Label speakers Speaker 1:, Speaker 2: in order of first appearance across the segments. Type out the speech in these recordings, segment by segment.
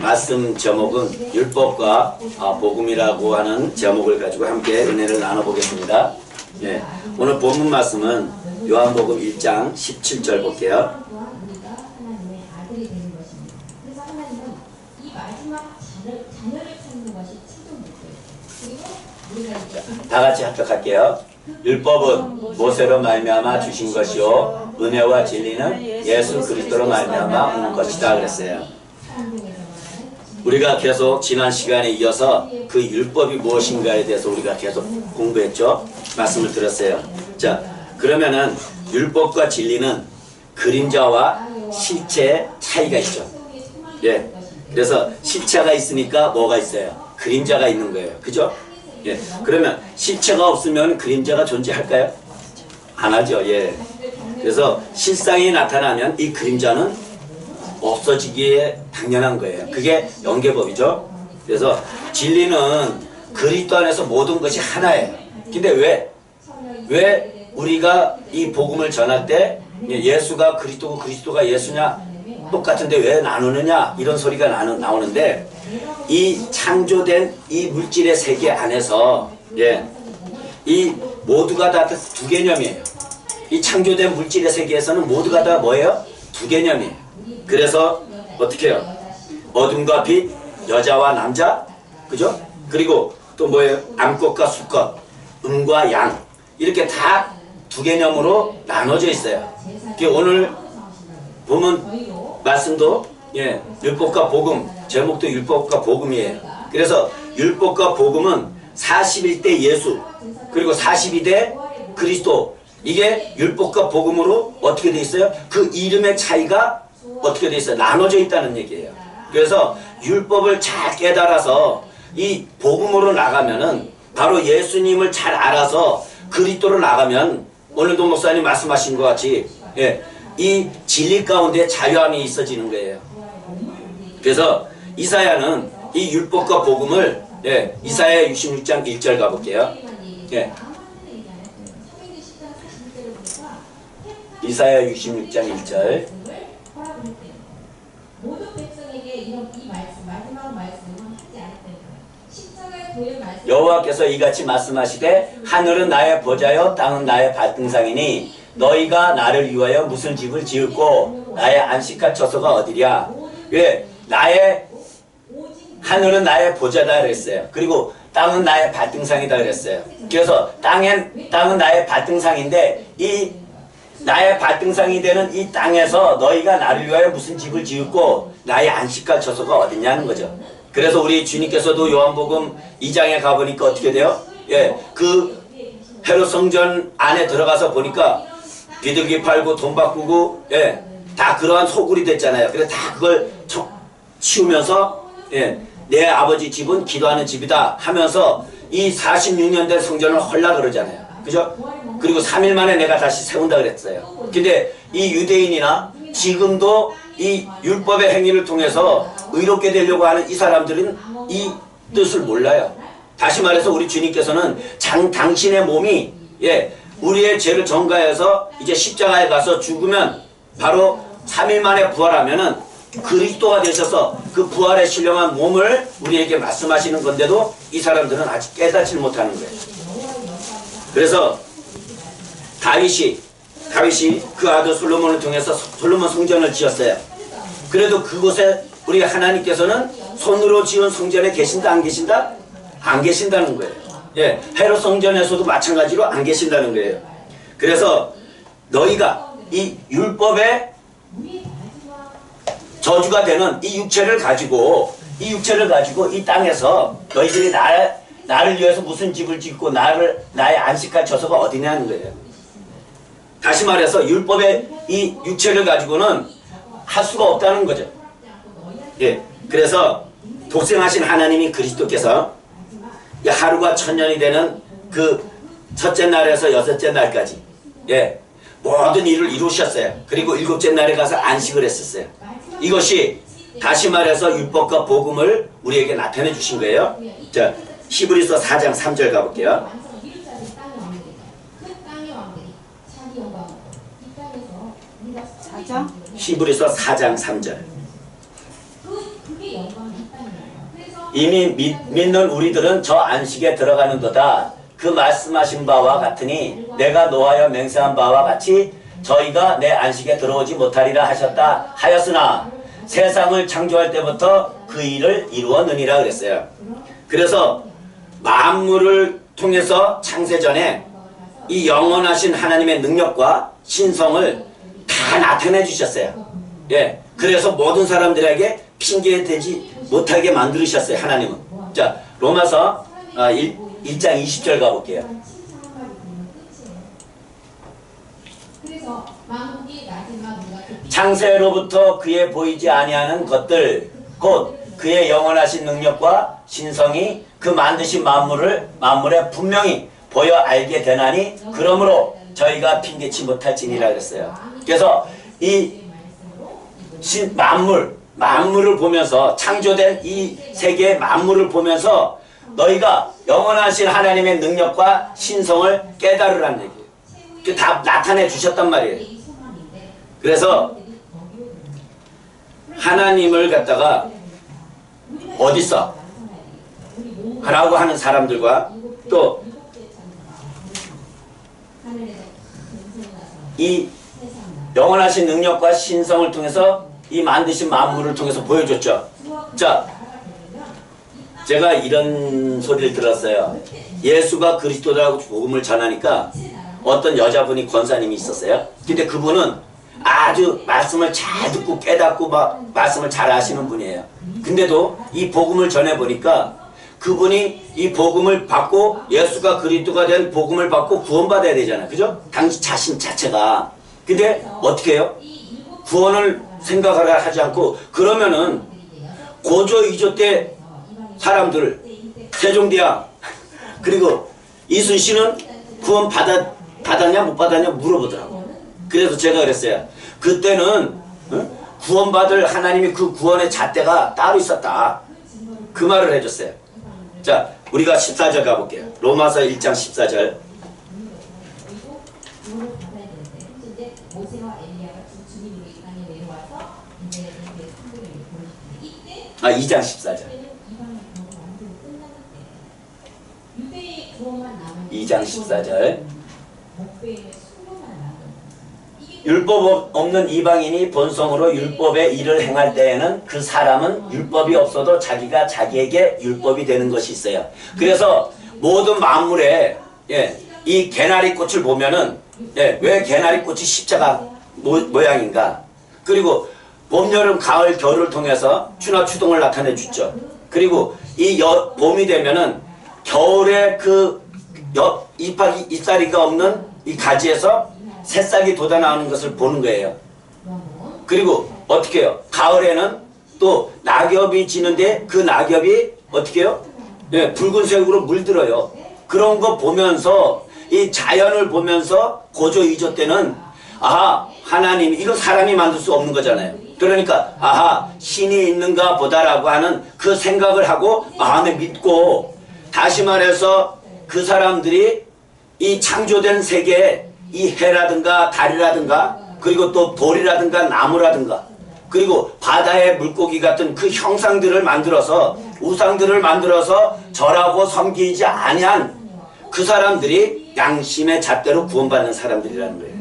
Speaker 1: 말씀 제목은 율법과 복음이라고 하는 제목을 가지고 함께 은혜를 나눠보겠습니다. 예, 오늘 본문 말씀은 요한복음 1장 17절 볼게요. 다 같이 합격할게요. 율법은 모세로 말미암아 주신 것이요 은혜와 진리는 예수 그리스도로 말미암아 오는 것이다 그랬어요. 우리가 계속 지난 시간에 이어서 그 율법이 무엇인가에 대해서 우리가 계속 공부했죠. 말씀을 들었어요. 자, 그러면은 율법과 진리는 그림자와 실체의 차이가 있죠. 예, 그래서 실체가 있으니까 뭐가 있어요? 그림자가 있는 거예요. 그죠? 예, 그러면 실체가 없으면 그림자가 존재할까요? 안 하죠. 예. 그래서 실상이 나타나면 이 그림자는 없어지기에 당연한 거예요. 그게 연계법이죠. 그래서 진리는 그리스도 안에서 모든 것이 하나예요. 근데 왜 우리가 이 복음을 전할 때 예수가 그리스도고 그리스도가 예수냐 똑같은데 왜 나누느냐 이런 소리가 나오는데, 이 창조된 이 물질의 세계 안에서 이 모두가 다 두 개념이에요. 이 창조된 물질의 세계에서는 모두가 다 뭐예요? 두 개념이에요. 그래서 어떻게 해요? 어둠과 빛, 여자와 남자, 그죠? 그리고 또 뭐예요? 암꽃과 수컷, 음과 양, 이렇게 다 두 개념으로 나눠져 있어요. 오늘 보면 말씀도 율법과 복음, 제목도 율법과 복음이에요. 그래서 율법과 복음은 41대 예수 그리고 42대 그리스도, 이게 율법과 복음으로 어떻게 돼 있어요? 그 이름의 차이가 어떻게 돼 있어요? 나눠져 있다는 얘기예요. 그래서 율법을 잘 깨달아서 이 복음으로 나가면은, 바로 예수님을 잘 알아서 그리스도로 나가면, 오늘도 목사님 말씀하신 것 같이 이 진리 가운데 자유함이 있어지는 거예요. 그래서 이사야는 이 율법과 복음을 이사야 66장 1절 가볼게요. 이사야 66장 1절. 여호와께서 이같이 말씀하시되 하늘은 나의 보좌요 땅은 나의 발등상이니 너희가 나를 위하여 무슨 집을 지었고 나의 안식할 처소가 어디랴. 하늘은 나의 보좌다 그랬어요. 그리고 땅은 나의 발등상이다 그랬어요. 그래서 땅은 나의 발등상인데, 이 나의 발등상이 되는 이 땅에서 너희가 나를 위하여 무슨 집을 지었고 나의 안식할 처소가 어디냐는 거죠. 그래서 우리 주님께서도 요한복음 2장에 가보니까 어떻게 돼요? 그 헤롯 성전 안에 들어가서 보니까 비둘기 팔고 돈 바꾸고 다 그러한 소굴이 됐잖아요. 그래서 다 그걸 치우면서 내 아버지 집은 기도하는 집이다 하면서 이 46년 된 성전을 헐라 그러잖아요. 그죠? 그리고 3일 만에 내가 다시 세운다 그랬어요. 근데 이 유대인이나 지금도 이 율법의 행위를 통해서 의롭게 되려고 하는 이 사람들은 이 뜻을 몰라요. 다시 말해서 우리 주님께서는 당신의 몸이 우리의 죄를 전가해서 이제 십자가에 가서 죽으면 바로 3일 만에 부활하면은 그리스도가 되셔서 그 부활에 신령한 몸을 우리에게 말씀하시는 건데도 이 사람들은 아직 깨닫지 못하는 거예요. 그래서 다윗이 그 아들 솔로몬을 통해서 솔로몬 성전을 지었어요. 그래도 그곳에 우리 하나님께서는 손으로 지은 성전에 계신다 안 계신다? 안 계신다는 거예요. 헤롯 성전에서도 마찬가지로 안 계신다는 거예요. 그래서 너희가 이 율법의 저주가 되는 이 육체를 가지고 이 땅에서 너희들이 나를 위해서 무슨 집을 짓고 나의 안식할 처소가 어디냐는 거예요. 다시 말해서 율법의 이 육체를 가지고는 할 수가 없다는 거죠. 그래서 독생하신 하나님이 그리스도께서 하루가 1000년이 되는 그 첫째 날에서 여섯째 날까지 모든 일을 이루셨어요. 그리고 일곱째 날에 가서 안식을 했었어요. 이것이 다시 말해서 율법과 복음을 우리에게 나타내 주신 거예요. 자, 히브리서 4장 3절 가볼게요. 히브리서 4장 3절. 이미 믿는 우리들은 저 안식에 들어가는도다. 그 말씀하신 바와 같으니 내가 노하여 맹세한 바와 같이 저희가 내 안식에 들어오지 못하리라 하셨다 하였으나 세상을 창조할 때부터 그 일을 이루었느니라 그랬어요. 그래서 만물을 통해서 창세전에 이 영원하신 하나님의 능력과 신성을 다 나타내 주셨어요. 예, 그래서 모든 사람들에게 핑계되지 못하게 만들으셨어요. 하나님은. 자, 로마서 1장 20절 가볼게요. 창세로부터 그의 보이지 아니하는 것들 곧 그의 영원하신 능력과 신성이 그 만드신 만물에 분명히 보여 알게 되나니 그러므로 저희가 핑계치 못할지니라 그랬어요. 그래서 이 만물을 보면서 창조된 이 세계의 만물을 보면서 너희가 영원하신 하나님의 능력과 신성을 깨달으라는 얘기예요. 그게 다 나타내 주셨단 말이에요. 그래서 하나님을 갖다가 어딨어? 라고 하는 사람들과 또 이 영원하신 능력과 신성을 통해서 이 만드신 만물을 통해서 보여줬죠. 자, 제가 이런 소리를 들었어요. 예수가 그리스도라고 복음을 전하니까 어떤 여자분이 권사님이 있었어요. 근데 그분은 아주 말씀을 잘 듣고 깨닫고 막 말씀을 잘 하시는 분이에요. 근데도 이 복음을 전해보니까 그분이 이 복음을 받고 예수가 그리스도가 된 복음을 받고 구원받아야 되잖아요. 그죠? 당신 자신 자체가. 근데 어떻게 해요? 구원을 생각하라 하지 않고 그러면은 고조 2조 때 사람들 세종대왕 그리고 이순신은 구원 받았냐 못 받았냐 물어보더라고. 그래서 제가 그랬어요. 그때는 구원받을 하나님이 그 구원의 잣대가 따로 있었다. 그 말을 해줬어요. 자, 우리가 14절 가볼게요. 로마서 1장 14절. 2장 14절. 2장 14절. 율법 없는 이방인이 본성으로 율법의 일을 행할 때에는 그 사람은 율법이 없어도 자기가 자기에게 율법이 되는 것이 있어요. 그래서 모든 만물에 이 개나리꽃을 보면은 왜 개나리꽃이 십자가 모양인가? 그리고 봄, 여름, 가을, 겨울을 통해서 추나 추동을 나타내 주죠. 그리고 이 봄이 되면은 겨울에 그 잎사리가 없는 이 가지에서 새싹이 돋아나오는 것을 보는 거예요. 그리고 어떻게 해요? 가을에는 또 낙엽이 지는데 그 낙엽이 어떻게 해요? 붉은색으로 물들어요. 그런 거 보면서 이 자연을 보면서 고조 2조 때는 아하, 하나님, 이거 사람이 만들 수 없는 거잖아요. 그러니까 아하, 신이 있는가 보다라고 하는 그 생각을 하고 마음에 믿고, 다시 말해서 그 사람들이 이 창조된 세계에 이 해라든가 달이라든가 그리고 또 돌이라든가 나무라든가 그리고 바다의 물고기 같은 그 형상들을 만들어서 우상들을 만들어서 절하고 섬기지 아니한 그 사람들이 양심의 잣대로 구원받는 사람들이라는 거예요.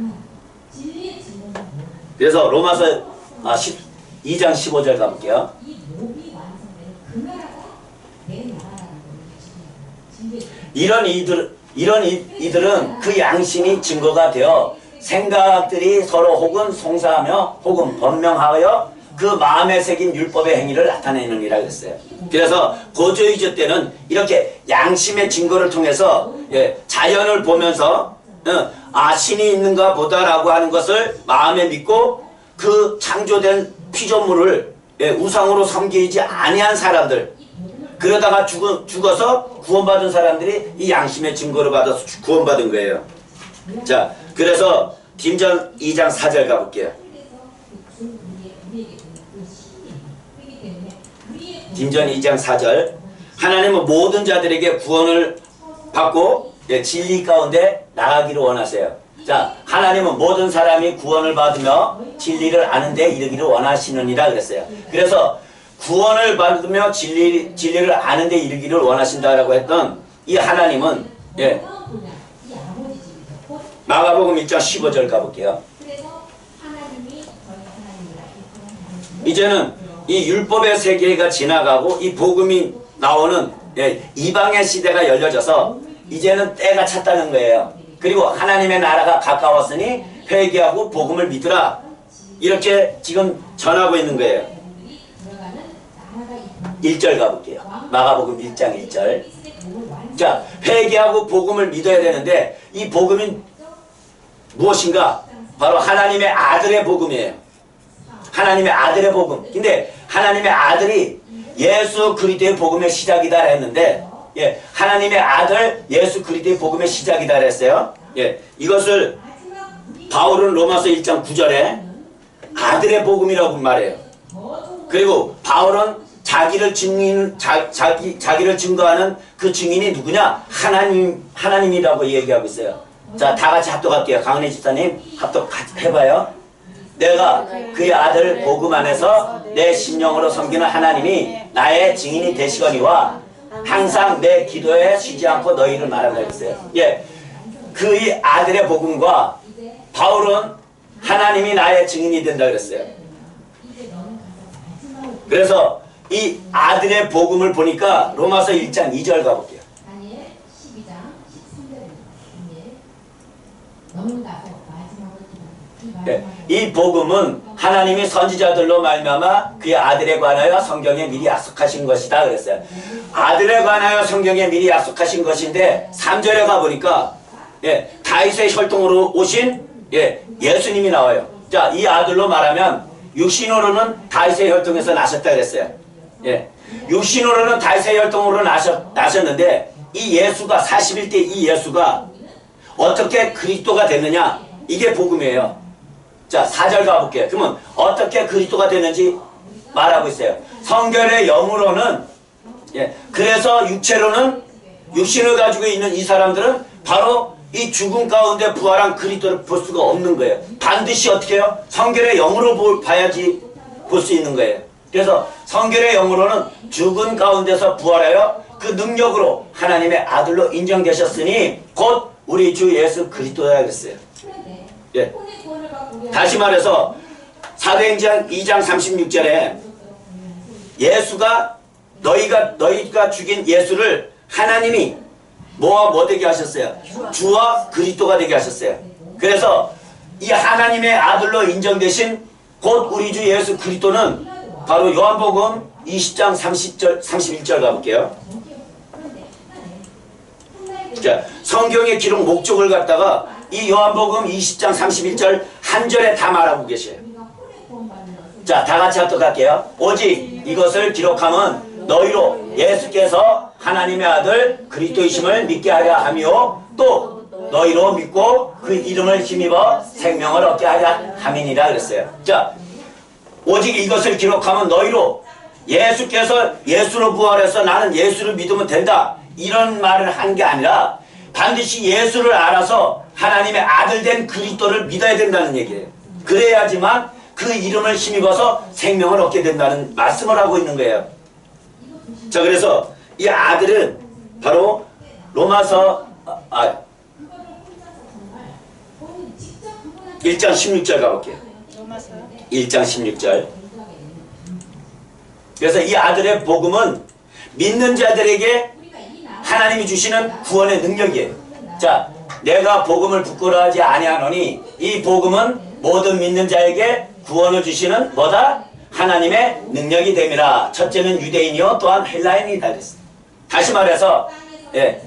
Speaker 1: 그래서 로마서 2장 15절 가볼게요. 이런 이들은 그 양심이 증거가 되어 생각들이 서로 혹은 송사하며 혹은 번명하여 그 마음에 새긴 율법의 행위를 나타내느니라 그랬어요. 그래서 고조 2조 때는 이렇게 양심의 증거를 통해서 자연을 보면서 신이 있는가 보다라고 하는 것을 마음에 믿고 그 창조된 피조물을 우상으로 섬기지 아니한 사람들, 그러다가 죽어서 구원받은 사람들이 이 양심의 증거를 받아서 구원받은 거예요. 자, 그래서 딘전 2장 4절 가볼게요. 딘전 2장 4절. 하나님은 모든 자들에게 구원을 받고 진리 가운데 나가기를 원하세요. 자, 하나님은 모든 사람이 구원을 받으며 진리를 아는 데 이르기를 원하시느니라 그랬어요. 그래서 구원을 받으며 진리를 아는 데 이르기를 원하신다라고 했던 이 하나님은 예. 마가복음 1장 15절 가볼게요. 이제는 이 율법의 세계가 지나가고 이 복음이 나오는 예, 이방의 시대가 열려져서 이제는 때가 찼다는 거예요. 그리고 하나님의 나라가 가까웠으니 회개하고 복음을 믿으라. 이렇게 지금 전하고 있는 거예요. 1절 가볼게요. 마가복음 1장 1절. 자, 회개하고 복음을 믿어야 되는데 이 복음이 무엇인가? 바로 하나님의 아들의 복음이에요. 하나님의 아들의 복음. 근데 하나님의 아들이 예수 그리스도의 복음의 시작이다 했는데 예, 하나님의 아들 예수 그리스도의 복음의 시작이다 했어요. 예, 이것을 바울은 로마서 1장 9절에 아들의 복음이라고 말해요. 그리고 바울은 자기를 증거하는 그 증인이 누구냐? 하나님이라고 얘기하고 있어요. 자, 다 같이 합독할게요. 강은혜 집사님 합독 해봐요. 내가 그의 아들 복음 안에서 내 심령으로 섬기는 하나님이 나의 증인이 되시거니와 항상 내 기도에 쉬지 않고 너희를 말한다 했어요. 예, 그의 아들의 복음과 바울은 하나님이 나의 증인이 된다 그랬어요. 그래서 이 아들의 복음을 보니까 로마서 1장 2절 가볼게요. 네, 이 복음은 하나님이 선지자들로 말미암아 그의 아들에 관하여 성경에 미리 약속하신 것이다 그랬어요. 아들에 관하여 성경에 미리 약속하신 것인데 3절에 가보니까 예, 다윗의 혈통으로 오신 예, 예수님이 나와요. 자, 이 아들로 말하면 육신으로는 다윗의 혈통에서 나셨다 그랬어요. 예, 육신으로는 다윗의 혈통으로 나셨는데 이 예수가 41대 이 예수가 어떻게 그리스도가 됐느냐? 이게 복음이에요. 자, 4절 가볼게요. 그러면 어떻게 그리스도가 됐는지 말하고 있어요. 성결의 영으로는 예, 그래서 육체로는 육신을 가지고 있는 이 사람들은 바로 이 죽음 가운데 부활한 그리스도를 볼 수가 없는 거예요. 반드시 어떻게 해요? 성결의 영으로 봐야지 볼 수 있는 거예요. 그래서 성결의 영으로는 죽은 가운데서 부활하여 그 능력으로 하나님의 아들로 인정되셨으니 곧 우리 주 예수 그리스도야 그랬어요. 예. 다시 말해서 사도행전 2장 36절에 예수가 너희가 죽인 예수를 하나님이 뭐와 뭐 되게 하셨어요? 주와 그리스도가 되게 하셨어요. 그래서 이 하나님의 아들로 인정되신 곧 우리 주 예수 그리스도는 바로 요한복음 20장 31절 가볼게요. 자, 성경의 기록 목적을 갖다가 이 요한복음 20장 31절 한 절에 다 말하고 계셔요. 자, 다 같이 합독할게요. 오직 이것을 기록함은 너희로 예수께서 하나님의 아들 그리스도이심을 믿게 하려 하며 또 너희로 믿고 그 이름을 힘입어 생명을 얻게 하려 함이니라 그랬어요. 자, 오직 이것을 기록하면 너희로 예수께서 예수로 부활해서 나는 예수를 믿으면 된다. 이런 말을 한 게 아니라 반드시 예수를 알아서 하나님의 아들 된 그리스도를 믿어야 된다는 얘기예요. 그래야지만 그 이름을 힘입어서 생명을 얻게 된다는 말씀을 하고 있는 거예요. 자, 그래서 이 아들은 바로 로마서 1장 16절 가볼게요. 1장 16절. 그래서 이 아들의 복음은 믿는 자들에게 하나님이 주시는 구원의 능력이에요. 자, 내가 복음을 부끄러워하지 아니하노니 이 복음은 모든 믿는 자에게 구원을 주시는 뭐다? 하나님의 능력이 됨이라. 첫째는 유대인이요 또한 헬라인이다 그랬어요. 다시 말해서 예,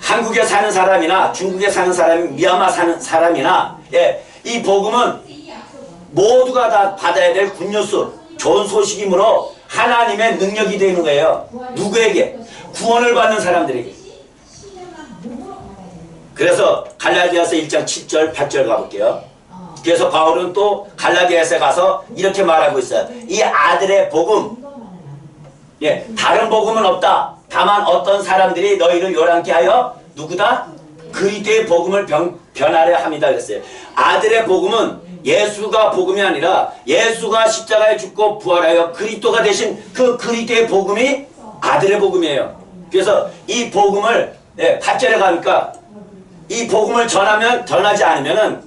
Speaker 1: 한국에 사는 사람이나 중국에 사는 사람이 미얀마 사는 사람이나 예, 이 복음은 모두가 다 받아야 될 굿뉴스 좋은 소식이므로 하나님의 능력이 되는 거예요. 누구에게? 구원을 받는 사람들에게. 그래서 갈라디아서 1장 7절 8절 가볼게요. 그래서 바울은 또 갈라디아서에 가서 이렇게 말하고 있어요. 이 아들의 복음, 예, 다른 복음은 없다. 다만 어떤 사람들이 너희를 요란케 하여 누구다? 그리스도의 복음을 변하려 합니다 그랬어요. 아들의 복음은 예수가 복음이 아니라 예수가 십자가에 죽고 부활하여 그리스도가 되신 그 그리스도의 복음이 아들의 복음이에요. 그래서 이 복음을 8절에 가니까 이 복음을 전하지 않으면은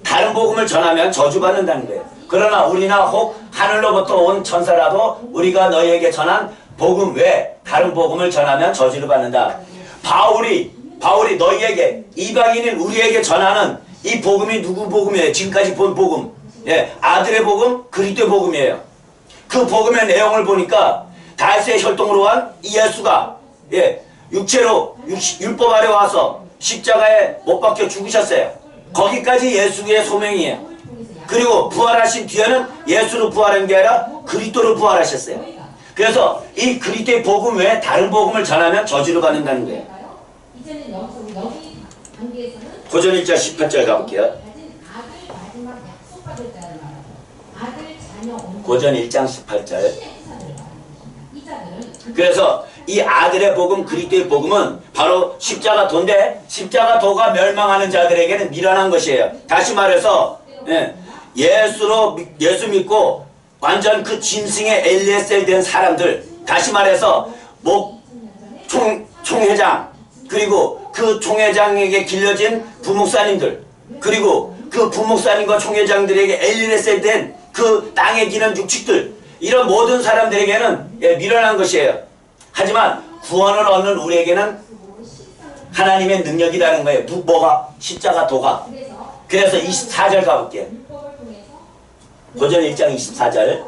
Speaker 1: 다른 복음을 전하면 저주받는다는 거예요. 그러나 우리나 혹 하늘로부터 온 천사라도 우리가 너희에게 전한 복음 외에 다른 복음을 전하면 저주를 받는다. 바울이 너희에게 이방인인 우리에게 전하는 이 복음이 누구 복음이에요? 지금까지 본 복음. 아들의 복음, 그리스도의 복음이에요. 그 복음의 내용을 보니까 다윗의 혈통으로 한 이 예수가 육체로 율법 아래 와서 십자가에 못 박혀 죽으셨어요. 거기까지 예수의 소명이에요. 그리고 부활하신 뒤에는 예수로 부활한 게 아니라 그리스도로 부활하셨어요. 그래서 이 그리스도의 복음 외에 다른 복음을 전하면 저주를 받는다는 거예요. 고전 1장 18절 가볼게요. 고전 1장 18절. 그래서 이 아들의 복음, 그리스도의 복음은 바로 십자가도인데 십자가도가 멸망하는 자들에게는 미련한 것이에요. 다시 말해서 예수 믿고 완전 그 짐승의 엘리에셀 된 사람들, 다시 말해서 총회장, 그리고 그 총회장에게 길려진 부목사님들, 그리고 그 부목사님과 총회장들에게 엘리에셀 된 그 땅에 기는 육축들, 이런 모든 사람들에게는 미련한 것이에요. 하지만 구원을 얻는 우리에게는 하나님의 능력이라는 거예요. 뭐가? 십자가도가. 그래서 24절 가볼게요. 고전 1장 24절.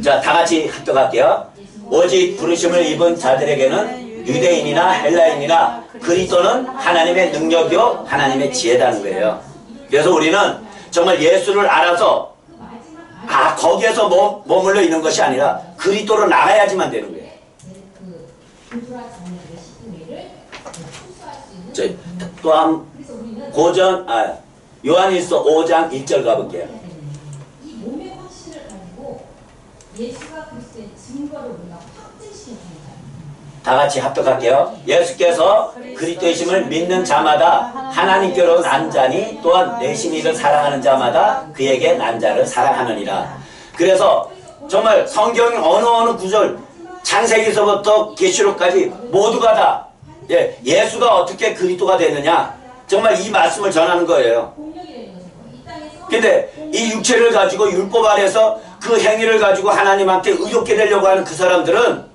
Speaker 1: 자, 다같이 합독할게요. 오직 부르심을 입은 자들에게는 유대인이나 헬라인이나 그리스도는 하나님의 능력이요 하나님의 지혜라는 거예요. 그래서 우리는 정말 예수를 알아서 거기에서 머물러 있는 것이 아니라 그리스도로 나가야지만 되는 거예요. 또한 고전 요한일서 5장 1절 가볼게요.
Speaker 2: 이 몸의 확신을 가지고 예수가 그리스도의 증거를 우리가 확증시켜야 합니다.
Speaker 1: 다 같이 합독할게요. 예수께서 그리스도이심을 믿는 자마다 하나님께로 난 자니 또한 내심 이를 사랑하는 자마다 그에게 난 자를 사랑하느니라. 그래서 정말 성경 어느 구절 창세기서부터 계시록까지 모두가 다 예수가 어떻게 그리스도가 되느냐, 정말 이 말씀을 전하는 거예요. 근데 이 육체를 가지고 율법 아래서 그 행위를 가지고 하나님한테 의롭게 되려고 하는 그 사람들은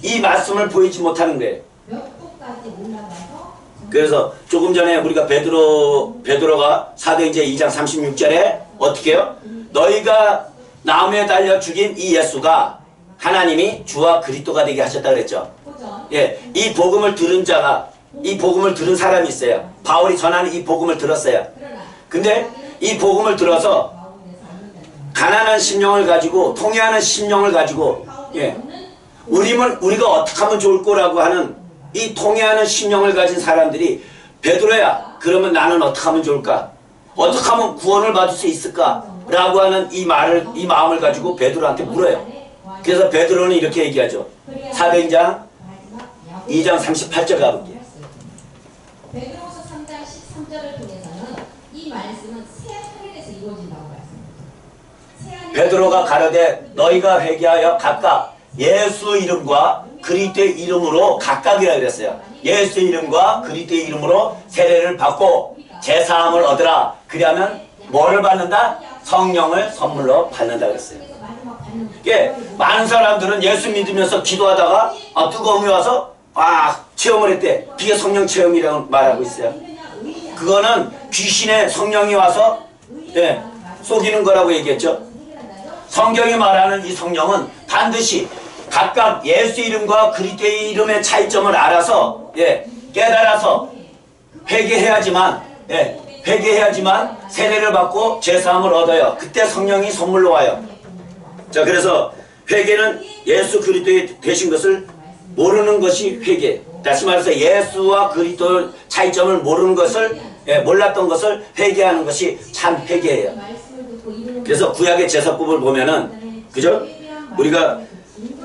Speaker 1: 이 말씀을 보이지 못하는 거예요. 그래서 조금 전에 우리가 베드로가 사도행전 2장 36절에 어떻게 해요? 너희가 나무에 달려 죽인 이 예수가 하나님이 주와 그리스도가 되게 하셨다 그랬죠. 이 복음을 들은 자가, 이 복음을 들은 사람이 있어요. 바울이 전하는 이 복음을 들었어요. 근데 이 복음을 들어서 가난한 심령을 가지고, 통회하는 심령을 가지고, 우리가 어떻게 하면 좋을 거라고 하는 이 통회하는 심령을 가진 사람들이 베드로야, 그러면 나는 어떻게 하면 좋을까? 어떻게 하면 구원을 받을 수 있을까? 라고 하는 이 마음을 가지고 베드로한테 물어요. 그래서 베드로는 이렇게 얘기하죠. 사도행전 2장 38절 가볼게요.
Speaker 2: 베드로서 3장 13절을 통해서는 이 말씀은 새 하늘에서 이루어진다고 말씀합니다.
Speaker 1: 베드로가 가로되 너희가 회개하여 각각 예수 이름과 그리스도의 이름으로 각각이라 그랬어요. 예수 이름과 그리스도의 이름으로 세례를 받고 제사함을 얻으라. 그러면 뭐를 받는다? 성령을 선물로 받는다 그랬어요. 많은 사람들은 예수 믿으면서 기도하다가 뜨거움이 와서 체험을 했대. 그게 성령 체험이라고 말하고 있어요. 그거는 귀신의 성령이 와서 속이는 거라고 얘기했죠. 성경이 말하는 이 성령은 반드시 각각 예수 이름과 그리스도의 이름의 차이점을 알아서 깨달아서 회개해야지만 세례를 받고 제사함을 얻어요. 그때 성령이 선물로 와요. 자, 그래서 회개는 예수 그리스도의 되신 것을 모르는 것이 회개. 다시 말해서 예수와 그리스도의 차이점을 모르는 것을, 몰랐던 것을 회개하는 것이 참 회개예요. 그래서 구약의 제사법을 보면은, 그죠? 우리가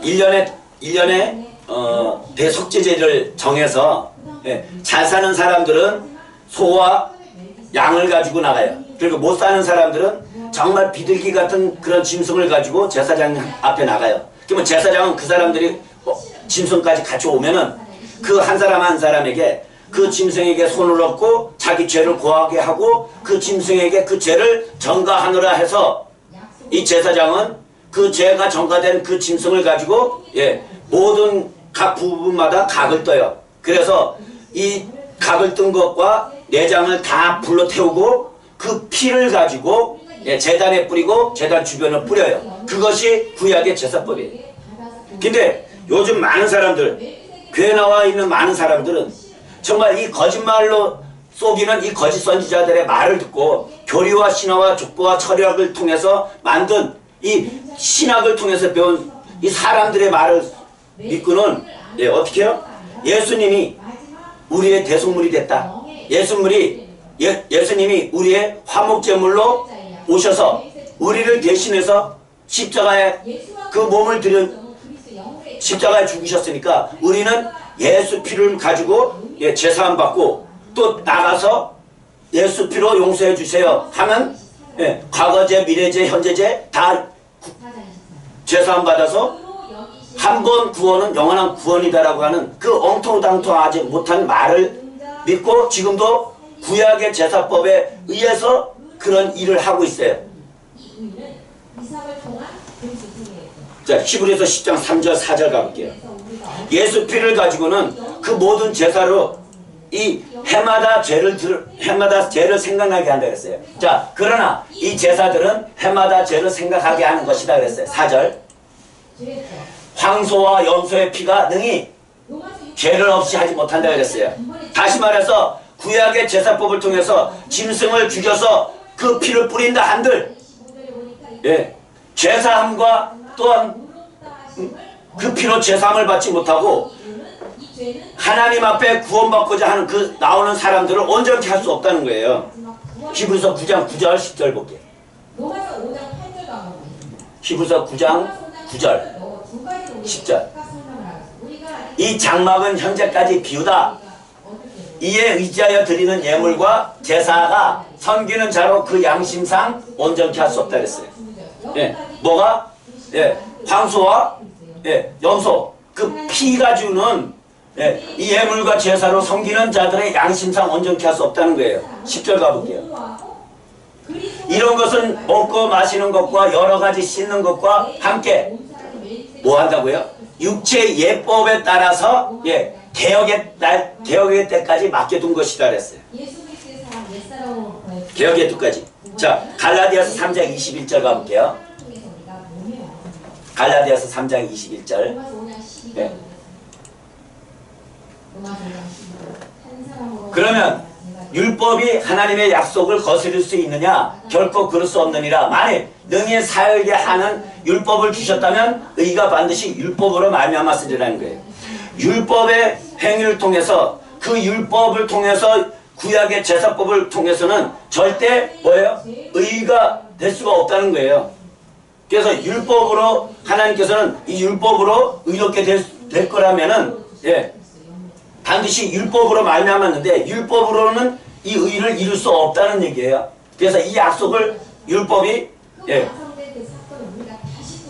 Speaker 1: 1년에 대속죄제를 정해서 예, 잘 사는 사람들은 소와 양을 가지고 나가요. 그리고 못 사는 사람들은 정말 비둘기 같은 그런 짐승을 가지고 제사장 앞에 나가요. 그러면 제사장은 그 사람들이 짐승까지 같이 오면은 그 한 사람 한 사람에게 그 짐승에게 손을 얹고 자기 죄를 고하게 하고 그 짐승에게 그 죄를 전가하느라 해서 이 제사장은 그 죄가 전가된 그 짐승을 가지고 예, 모든 각 부분마다 각을 떠요. 그래서 이 각을 뜬 것과 내장을 다 불러 태우고 그 피를 가지고 예, 제단에 뿌리고 제단 주변을 뿌려요. 그것이 구약의 제사법이에요. 근데 요즘 많은 사람들, 교회 나와 있는 많은 사람들은 정말 이 거짓말로 속이는 이 거짓 선지자들의 말을 듣고 교리와 신화와 족보와 철학을 통해서 만든 이 신학을 통해서 배운 이 사람들의 말을 믿고는 예, 어떻게 해요? 예수님이 우리의 대속물이 됐다. 예수님이 우리의 화목제물로 오셔서 우리를 대신해서 십자가에 그 몸을 들여 십자가에 죽으셨으니까 우리는 예수 피를 가지고 예, 제사함 받고 또 나가서 예수 피로 용서해 주세요 하면 예, 과거제, 미래제, 현재제 다 제사함 받아서 한 번 구원은 영원한 구원이다라고 하는 그 엉통당통하지 못한 말을 믿고 지금도 구약의 제사법에 의해서 그런 일을 하고 있어요. 자, 히브리서 10장 3절 4절 가볼게요. 예수 피를 가지고는 그 모든 제사로 이 해마다 죄를 생각나게 한다 그랬어요. 자, 그러나 이 제사들은 해마다 죄를 생각하게 하는 것이다 그랬어요. 4절. 황소와 염소의 피가 능히 죄를 없이 하지 못한다 그랬어요. 다시 말해서 구약의 제사법을 통해서 짐승을 죽여서 그 피를 뿌린다 한들 예, 제사함과 또한 그 피로 제사함을 받지 못하고 하나님 앞에 구원받고자 하는 그 나오는 사람들을 온전케 할 수 없다는 거예요. 히브리서 9장 9절 10절 볼게요. 히브리서 9장 9절 10절. 이 장막은 현재까지 비우다. 이에 의지하여 드리는 예물과 제사가 섬기는 자로 그 양심상 온전케 할 수 없다 그랬어요. 예, 뭐가? 예, 황소와 예, 염소 그 피가 주는 예, 이 예물과 제사로 섬기는 자들의 양심상 온전케 할 수 없다는 거예요. 10절 가볼게요. 이런 것은 먹고 마시는 것과 여러 가지 씻는 것과 함께 뭐 한다고요? 육체의 예법에 따라서 예, 개혁의 때까지 맡겨둔 것이다 그랬어요. 개혁의 때까지. 자, 갈라디아서 3장 21절 가볼게요. 갈라디아서 3장 21절. 네. 그러면 율법이 하나님의 약속을 거스릴 수 있느냐? 결코 그럴 수 없느니라. 만일 능히 살게 하는 율법을 주셨다면 의가 반드시 율법으로 말미암았으리라는 거예요. 율법의 행위를 통해서 그 율법을 통해서 구약의 제사법을 통해서는 절대 뭐예요? 의가 될 수가 없다는 거예요. 그래서 율법으로 하나님께서는 이 율법으로 의롭게 될 거라면은 예, 반드시 율법으로 말미암았는데 율법으로는 이 의를 이룰 수 없다는 얘기예요. 그래서 이 약속을 율법이 예,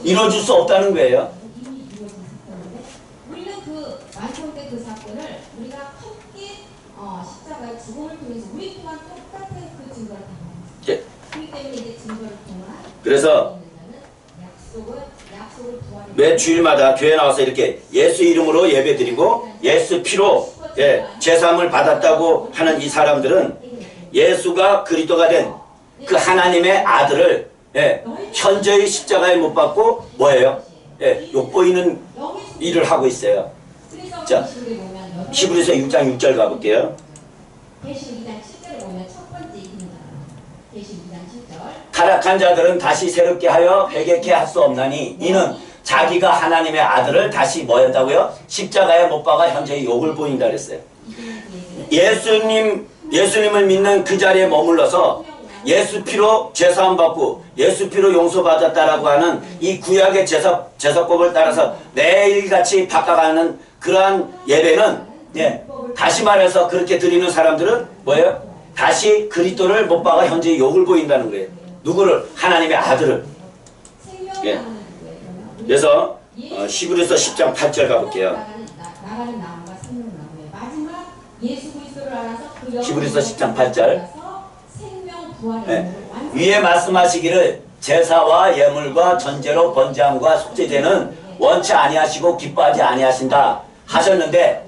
Speaker 1: 이루어줄 수 없다는 거예요.
Speaker 2: 우리는 그 완성된 그 사건을 우리가 함께 십자가의 죽음을 통해서 우리 또한 똑같은 그 증거를 당합니다.
Speaker 1: 예.
Speaker 2: 그렇기 때문에 이제 증거를 통한
Speaker 1: 그래서 매 주일마다 교회 나와서 이렇게 예수 이름으로 예배드리고 예수 피로 예, 제사함을 받았다고 하는 이 사람들은 예수가 그리스도가 된 그 하나님의 아들을 예, 현저히 십자가에 못 박고 뭐예요? 예, 욕보이는 일을 하고 있어요. 자, 히브리서 6장 6절 가볼게요. 타락한 자들은 다시 새롭게 하여 회개케 할 수 없나니 이는 자기가 하나님의 아들을 다시 뭐였다고요? 십자가에 못 박아 현재 욕을 보인다 그랬어요. 예수님을 믿는 그 자리에 머물러서 예수 피로 제사함 받고 예수 피로 용서받았다라고 하는 이 구약의 제사법을 따라서 매일같이 바꿔가는 그러한 예배는 예. 다시 말해서 그렇게 드리는 사람들은 뭐예요? 다시 그리스도를 못 박아 현재 욕을 보인다는 거예요. 누구를? 하나님의 아들을. 예. 그래서 히브리서 10장 8절 가볼게요.
Speaker 2: 나가는 나무가 생명나무예요. 마지막 예수 그리스도를 알아서 그
Speaker 1: 히브리서 10장 8절.
Speaker 2: 생명 부활의
Speaker 1: 네. 위에 말씀하시기를 제사와 예물과 전제로 번제함과 속죄제는 원치 아니하시고 기뻐하지 아니하신다 하셨는데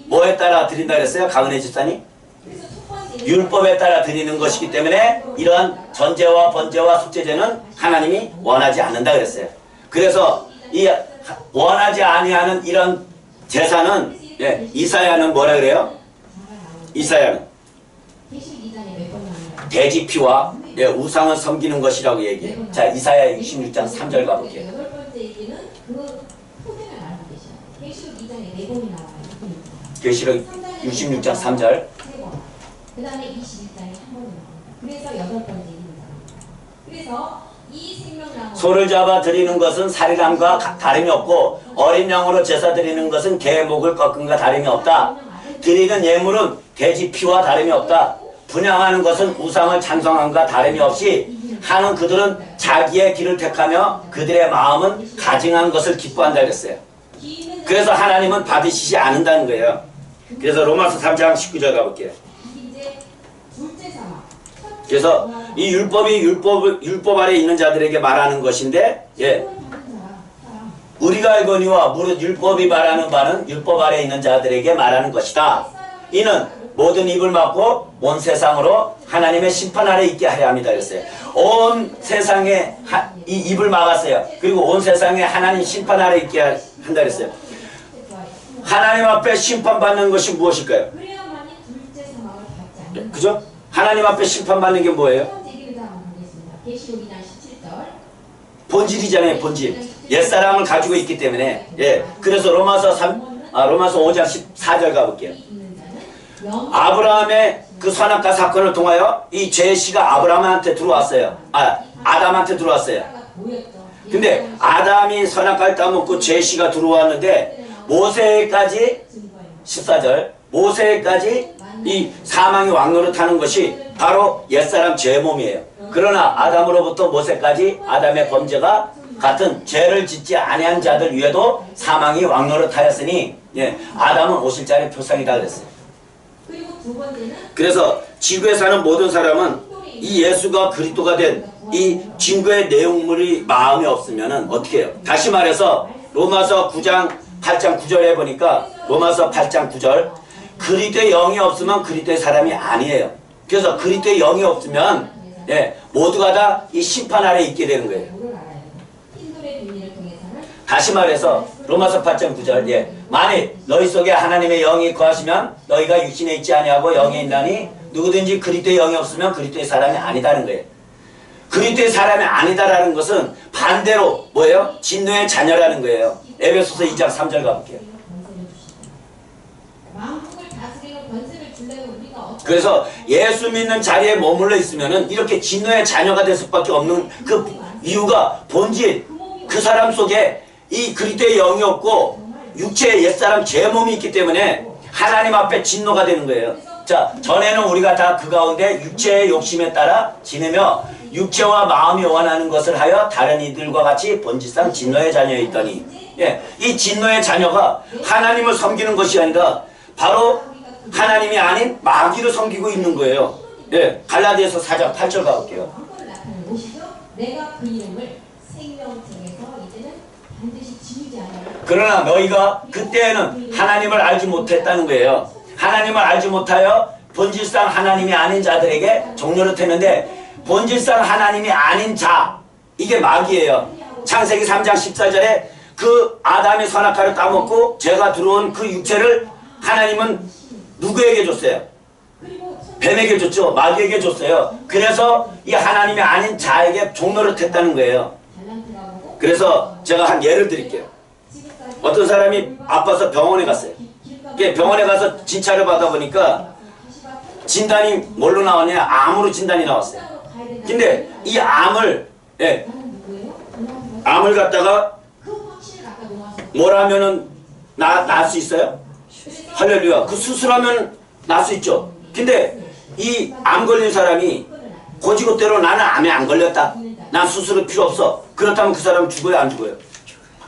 Speaker 1: 뭐에 따라 드린다 그랬어요? 강은혜 집사님? 율법에 따라 드리는 것이기 때문에 이러한 전제와 번제와 속죄제는 하나님이 원하지 않는다 그랬어요. 그래서 이 원하지 아니하는 이런 제사는 예, 이사야는 뭐라 그래요? 이사야는 돼지 피와 예, 우상을 섬기는 것이라고 얘기해요. 자, 이사야 66장 3절 가볼게요.
Speaker 2: 여덟 번째 얘기는 그 포대를 알고 계셔요. 계시록 2장에 4번이 나와요.
Speaker 1: 계시록 66장 3절.
Speaker 2: 그 다음에 21장에 한 번이 나옵니다. 그래서 여덟 번째 얘기입니다. 그래서 이 생명나무
Speaker 1: 소를 잡아 드리는 것은 살인함과 다름이 없고 어린 양으로 제사 드리는 것은 개 목을 꺾음과 다름이 없다. 드리는 예물은 돼지 피와 다름이 없다. 분양하는 것은 우상을 찬송함과 다름이 없이 하는 그들은 자기의 길을 택하며 그들의 마음은 가증한 것을 기뻐한다 그랬어요. 그래서 하나님은 받으시지 않는다는 거예요. 그래서 로마서 3장 19절 가볼게요. 그래서 이 율법이 율법 아래 있는 자들에게 말하는 것인데, 예, 우리가 알거니와 무릇 율법이 말하는 바는 율법 아래 있는 자들에게 말하는 것이다. 이는 모든 입을 막고 온 세상으로 하나님의 심판 아래 있게 하려 합니다. 그랬어요. 온 세상에 이 입을 막았어요. 그리고 온 세상에 하나님 심판 아래 있게 한다 그랬어요. 하나님 앞에 심판받는 것이 무엇일까요? 네, 그죠? 하나님 앞에 심판받는 게 뭐예요? 본질이잖아요. 본질. 옛사람을 가지고 있기 때문에. 예. 그래서 로마서 5장 14절 가볼게요. 아브라함의 그 선악과 사건을 통하여 이 죄씨가 아브라함한테 들어왔어요. 아담한테 들어왔어요. 근데 아담이 선악과를 따먹고 죄씨가 들어왔는데 모세까지 14절 모세까지 이 사망의 왕노릇하는 것이 바로 옛사람 죄 몸이에요. 그러나 아담으로부터 모세까지 아담의 범죄가 같은 죄를 짓지 아니한 자들 위에도 사망이 왕노릇하였으니 예, 아담은 오실 자의 표상이다 그랬어요. 그래서 지구에 사는 모든 사람은 이 예수가 그리스도가 된 이 증거의 내용물이 마음에 없으면 어떻게 해요? 다시 말해서 로마서 9장 8장 9절에 보니까 로마서 8장 9절 그리스도의 영이 없으면 그리스도의 사람이 아니에요. 그래서 그리스도의 영이 없으면 예, 모두가 다 이 심판 아래 있게 되는 거예요. 다시 말해서 로마서 8장 9절 예, 만일 너희 속에 하나님의 영이 거하시면 너희가 육신에 있지 아니하고 영에 있나니 누구든지 그리스도의 영이 없으면 그리스도의 사람이 아니다는 거예요. 그리스도의 사람이 아니다라는 것은 반대로 뭐예요? 진노의 자녀라는 거예요. 에베소서 2장 3절 가볼게요. 그래서 예수 믿는 자리에 머물러 있으면은 이렇게 진노의 자녀가 될 수밖에 없는 그 이유가 본질 그 사람 속에 이 그리스도의 영이 없고 육체의 옛사람 제 몸이 있기 때문에 하나님 앞에 진노가 되는 거예요. 자, 전에는 우리가 다 그 가운데 육체의 욕심에 따라 지내며 육체와 마음이 원하는 것을 하여 다른 이들과 같이 본질상 진노의 자녀에 있더니 예, 이 진노의 자녀가 하나님을 섬기는 것이 아니라 바로 하나님이 아닌 마귀를 섬기고 있는 거예요. 예, 갈라디아서 4장 8절 가볼게요. 내가 그 이름을 생명책에서 이제는 반드시 지우지 않아요. 그러나 너희가 그때는 하나님을 알지 못했다는 거예요. 하나님을 알지 못하여 본질상 하나님이 아닌 자들에게 종로를 했는데 본질상 하나님이 아닌 자 이게 마귀예요. 창세기 3장 14절에 그 아담의 선악과를 따먹고 죄가 들어온 그 육체를 하나님은 누구에게 줬어요? 뱀에게 줬죠. 마귀에게 줬어요. 그래서 이 하나님이 아닌 자에게 종로를 했다는 거예요. 그래서 제가 한 예를 드릴게요. 어떤 사람이 아파서 병원에 갔어요. 병원에 가서 진찰을 받아보니까 진단이 뭘로 나왔냐? 암으로 진단이 나왔어요. 근데 이 암을 예, 암을 갖다가 뭘 하면은 나을 수 있어요? 할렐루야. 그 수술하면 날 수 있죠. 근데 이 암 걸린 사람이 고지고대로 나는 암에 안 걸렸다. 난 수술은 필요 없어. 그렇다면 그 사람은 죽어요, 안 죽어요?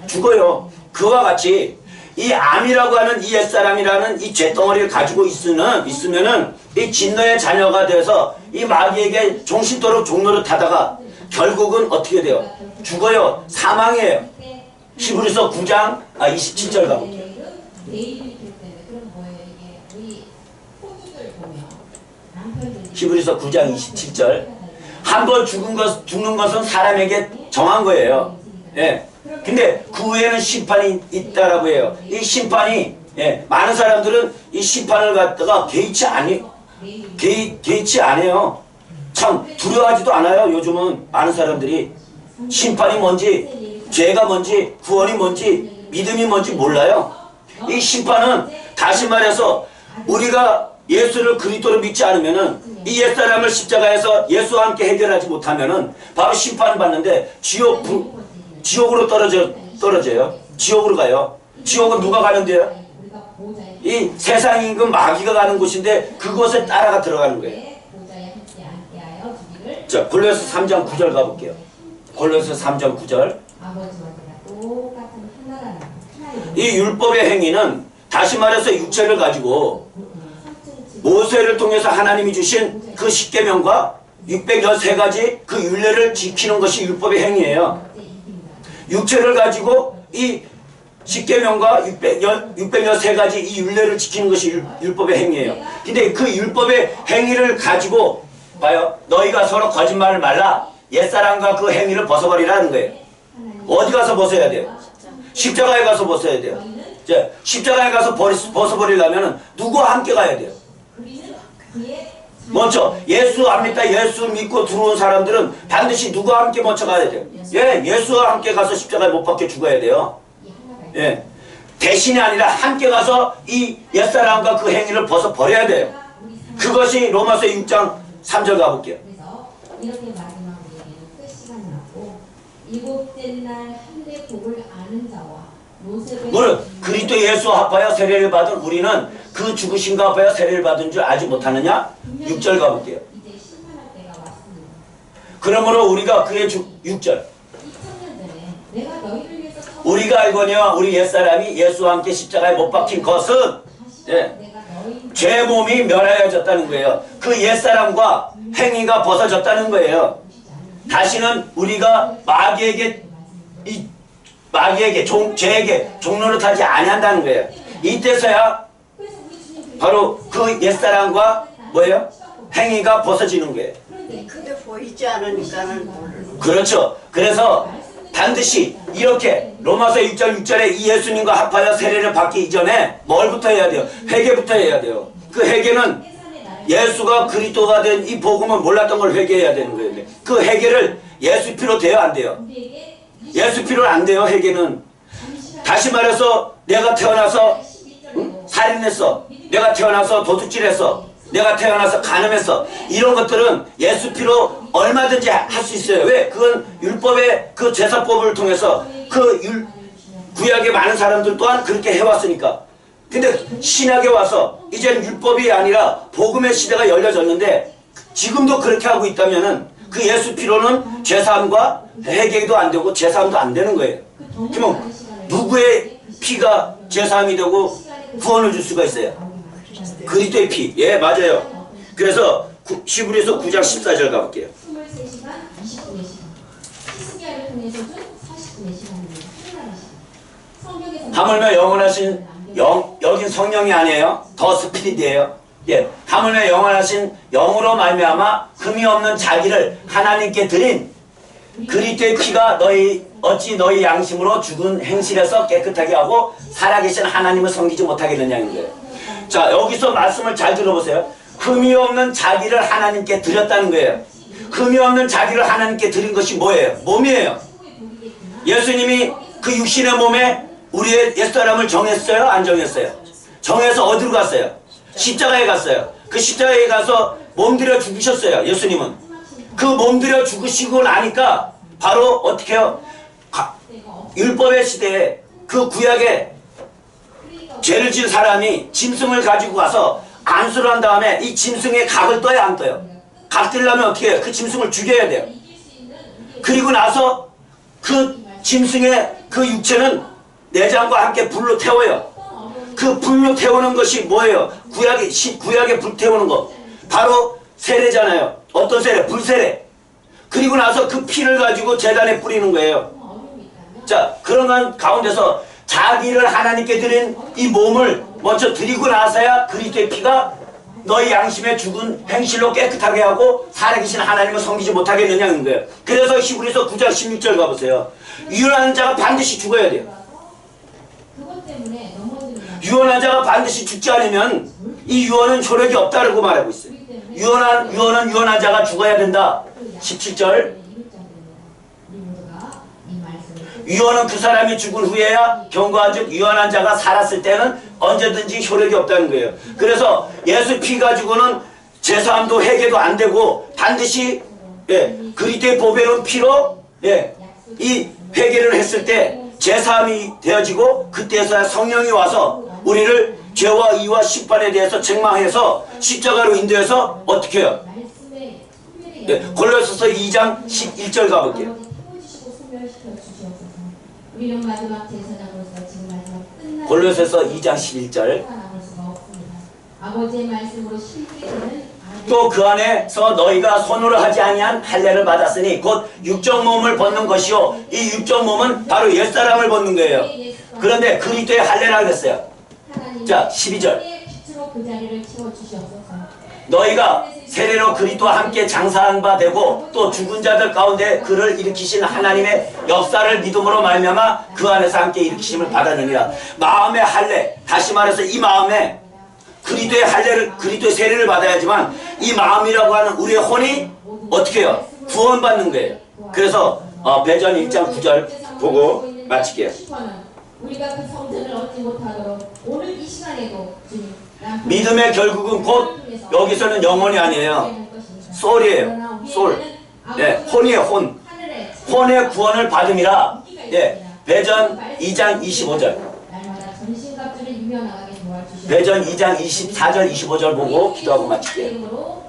Speaker 1: 죽어요. 그와 같이 이 암이라고 하는 이 옛사람이라는 이 죄덩어리를 가지고 있으면은 이 진노의 자녀가 돼서 이 마귀에게 종신토록 종로를 타다가 결국은 어떻게 돼요? 죽어요. 사망이에요. 히브리서 9장 27절 가볼게요. 히브리서 9장 27절. 한 번 죽는 것은 사람에게 정한 거예요. 예. 근데 그 후에는 심판이 있다라고 해요. 이 심판이, 예, 많은 사람들은 이 심판을 갖다가 개의치 안 해요. 참 두려워하지도 않아요. 요즘은 많은 사람들이 심판이 뭔지, 죄가 뭔지, 구원이 뭔지, 믿음이 뭔지 몰라요. 이 심판은 다시 말해서 우리가 예수를 그리스도로 믿지 않으면은 이 옛사람을 십자가에서 예수와 함께 해결하지 못하면은 바로 심판을 받는데 지옥으로 떨어져요. 지옥으로 가요. 지옥은 누가 가는데요? 이 세상 임금 마귀가 가는 곳인데 그곳에 따라가 들어가는 거예요. 자, 골로새 3장 9절 가볼게요. 골로새 3장 9절. 이 율법의 행위는 다시 말해서 육체를 가지고 모세를 통해서 하나님이 주신 그 십계명과 613가지 그 율례를 지키는 것이 율법의 행위예요. 육체를 가지고 이 십계명과 613가지 이 율례를 지키는 것이 율법의 행위예요. 근데 그 율법의 행위를 가지고 봐요. 너희가 서로 거짓말을 말라. 옛사람과 그 행위를 벗어버리라는 거예요. 어디 가서 벗어야 돼요? 십자가에 가서 벗어야 돼요. 이제 십자가에 가서 벗어버리려면 누구와 함께 가야 돼요? 먼저 예수 안 믿다 예수 믿고 들어온 사람들은 반드시 누구와 함께 먼저 가야 돼요? 예, 예수와 함께 가서 십자가에 못 박혀 죽어야 돼요. 예, 대신이 아니라 함께 가서 이 옛사람과 그 행위를 벗어버려야 돼요. 그것이 로마서 6장 3절 가볼게요.
Speaker 2: 이렇게 마지막 우리에게는 끝 시간이 왔고 일곱째 날 하늘의 복을 아는 자와
Speaker 1: 무릇 그리스도 예수와 합하여 세례를 받은 우리는 그 죽으심과 합하여 세례를 받은 줄 알지 못하느냐? 6절 가볼게요.
Speaker 2: 이제 심판할 때가 왔습니다.
Speaker 1: 그러므로 우리가 그의 6절
Speaker 2: 2000년 전에 내가 너희를 위해서
Speaker 1: 우리가 알거니와 우리 옛사람이 예수와 함께 십자가에 못 박힌 것은, 예, 죄 몸이 멸하여졌다는 거예요. 그 옛사람과 행위가 벗어졌다는 거예요. 다시는 우리가 마귀에게 죄에게 종로를 타지 아니한다는 거예요. 이때서야 바로 그 옛사람과 뭐예요? 행위가 벗어지는 거예요.
Speaker 3: 근데 보이지 않으니까는 모르는.
Speaker 1: 그렇죠. 그래서 반드시 이렇게 로마서 6장 6절에 이 예수님과 합하여 세례를 받기 이전에 뭘부터 해야 돼요? 회개부터 해야 돼요. 그 회개는 예수가 그리스도가 된 이 복음을 몰랐던 걸 회개해야 되는 거예요. 그 회개를 예수 피로 돼요, 안 돼요? 예수 피로는 안 돼요. 회개는 다시 말해서 내가 태어나서 살인했어, 내가 태어나서 도둑질했어, 내가 태어나서 간음했어, 이런 것들은 예수 피로 얼마든지 할 수 있어요. 왜? 그건 율법의 그 제사법을 통해서 그 구약의 많은 사람들 또한 그렇게 해왔으니까. 근데 신약에 와서 이제는 율법이 아니라 복음의 시대가 열려졌는데 지금도 그렇게 하고 있다면은 그 예수 피로는 제사함과 회개도 안 되고 제사함도 안 되는 거예요. 그러면 누구의 피가 제사함이 되고 구원을 줄 수가 있어요? 그리스도의 피. 예, 맞아요. 그래서 히브리서 9장 14절 가볼게요.
Speaker 2: 23시간 29의 시간 히스기야를 통해서 준 40분의 시간입니다. 성경에서
Speaker 1: 하물며 영원하신 여긴 성령이 아니에요. 더 스피릿이에요. 예, 하물며 영원하신 영으로 말미암아 흠이 없는 자기를 하나님께 드린 그리스도의 피가 어찌 너희 양심으로 죽은 행실에서 깨끗하게 하고 살아계신 하나님을 섬기지 못하게 되냐는 거예요. 자, 여기서 말씀을 잘 들어보세요. 흠이 없는 자기를 하나님께 드렸다는 거예요. 흠이 없는 자기를 하나님께 드린 것이 뭐예요? 몸이에요. 예수님이 그 육신의 몸에 우리의 옛사람을 정했어요? 안 정했어요? 정해서 어디로 갔어요? 십자가에 갔어요. 그 십자가에 가서 몸들여 죽으셨어요. 예수님은. 그 몸들여 죽으시고 나니까 바로 어떻게 해요? 율법의 시대에 그 구약에 죄를 지은 사람이 짐승을 가지고 가서 안수를 한 다음에 이 짐승의 각을 떠야 안 떠요? 각 뜨려면 어떻게 해요? 그 짐승을 죽여야 돼요. 그리고 나서 그 짐승의 그 육체는 내장과 함께 불로 태워요. 그 불로 태우는 것이 뭐예요? 구약에 불 태우는 거 바로 세례잖아요. 어떤 세례? 불세례. 그리고 나서 그 피를 가지고 제단에 뿌리는 거예요. 자, 그러면 가운데서 자기를 하나님께 드린 이 몸을 먼저 드리고 나서야 그리스도의 피가 너희 양심의 죽은 행실로 깨끗하게 하고 살아계신 하나님을 섬기지 못하겠느냐는 거예요. 그래서 히브리서 9장 16절 가보세요. 유언하는 자가 반드시 죽어야 돼요. 유언한 자가 반드시 죽지 않으면 이 유언은 효력이 없다고 말하고 있어요. 유언은 유언한 자가 죽어야 된다. 17절. 유언은 그 사람이 죽은 후에야 경고한즉 유언한 자가 살았을 때는 언제든지 효력이 없다는 거예요. 그래서 예수 피 가지고는 제사함도 회개도 안 되고 반드시 그리스도의 보배로운 피로 이 회개를 했을 때 제사함이 되어지고 그때서야 성령이 와서 우리를 죄와 의와 심판에 대해서 책망해서 십자가로 인도해서 어떻게 해요? 골로새서 2장 11절 가볼게요. 골로새서 2장 11절. 또 그 안에서 너희가 손으로 하지 아니한 할례를 받았으니 곧 육적 몸을 벗는 것이요 이 육적 몸은 바로 옛사람을 벗는 거예요. 그런데 그리스도의 할례라 그랬어요. 자 12절. 너희가 세례로 그리스도와 함께 장사한 바 되고 또 죽은 자들 가운데 그를 일으키신 하나님의 역사를 믿음으로 말미암아 그 안에서 함께 일으키심을 받았느니라. 마음의 할례, 다시 말해서 이 마음에 그리스도의 할례를, 그리스도의 세례를 받아야지만 이 마음이라고 하는 우리의 혼이 어떻게 해요? 구원받는 거예요. 그래서 배전 1장 9절 보고 마칠게요.
Speaker 2: 우리가 그 성전을 얻지 못하도록 오늘 이 시간에도 주님
Speaker 1: 믿음의 결국은 곧 여기서는 영혼이 아니에요. 소울이에요. 소울. 혼이에요. 혼. 혼의 구원을 받음이라. 배전 2장 25절. 배전 2장 24절 25절 보고 기도하고 마칠게요.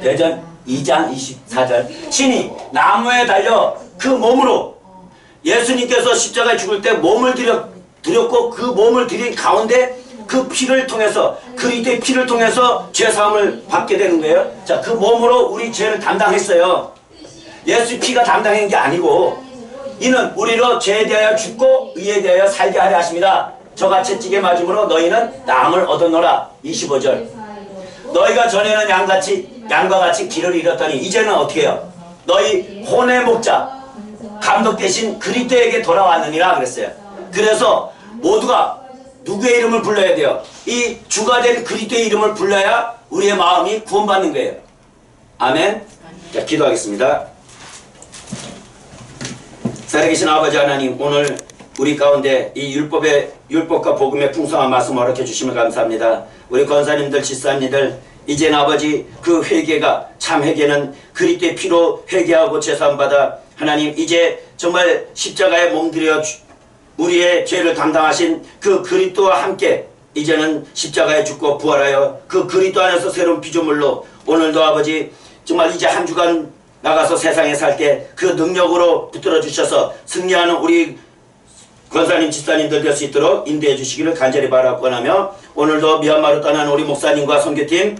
Speaker 1: 배전 2장 24절. 신이 나무에 달려 그 몸으로 예수님께서 십자가에 죽을 때 몸을 드렸고 그 몸을 드린 가운데 그 피를 통해서 그리스도의 피를 통해서 죄사함을 받게 되는 거예요. 자, 그 몸으로 우리 죄를 담당했어요. 예수 피가 담당한 게 아니고 이는 우리로 죄에 대하여 죽고 의에 대하여 살게 하려 하십니다. 저같이 찌게 맞음으로 너희는 나음을 얻었노라. 25절. 너희가 전에는 양과 같이 길을 잃었더니 이제는 어떻게 해요? 너희 혼의 목자 감독 대신 그리스도에게 돌아왔느니라 그랬어요. 그래서 모두가 누구의 이름을 불러야 돼요? 이 주가 된 그리스도의 이름을 불러야 우리의 마음이 구원받는 거예요. 아멘. 자, 기도하겠습니다. 살아계신 아버지 하나님, 오늘 우리 가운데 이 율법과 복음의 풍성한 말씀 허락해 주시면 감사합니다. 우리 권사님들, 집사님들, 이제는 아버지 그 회개가 참 회개는 그리스도의 피로 회개하고 제사함받아 하나님 이제 정말 십자가에 몸들여 우리의 죄를 담당하신 그 그리스도와 함께 이제는 십자가에 죽고 부활하여 그 그리스도 안에서 새로운 피조물로 오늘도 아버지 정말 이제 한 주간 나가서 세상에 살 때 그 능력으로 붙들어 주셔서 승리하는 우리 권사님, 집사님들 될 수 있도록 인도해 주시기를 간절히 바라고 원하며 오늘도 미얀마로 떠난 우리 목사님과 선교팀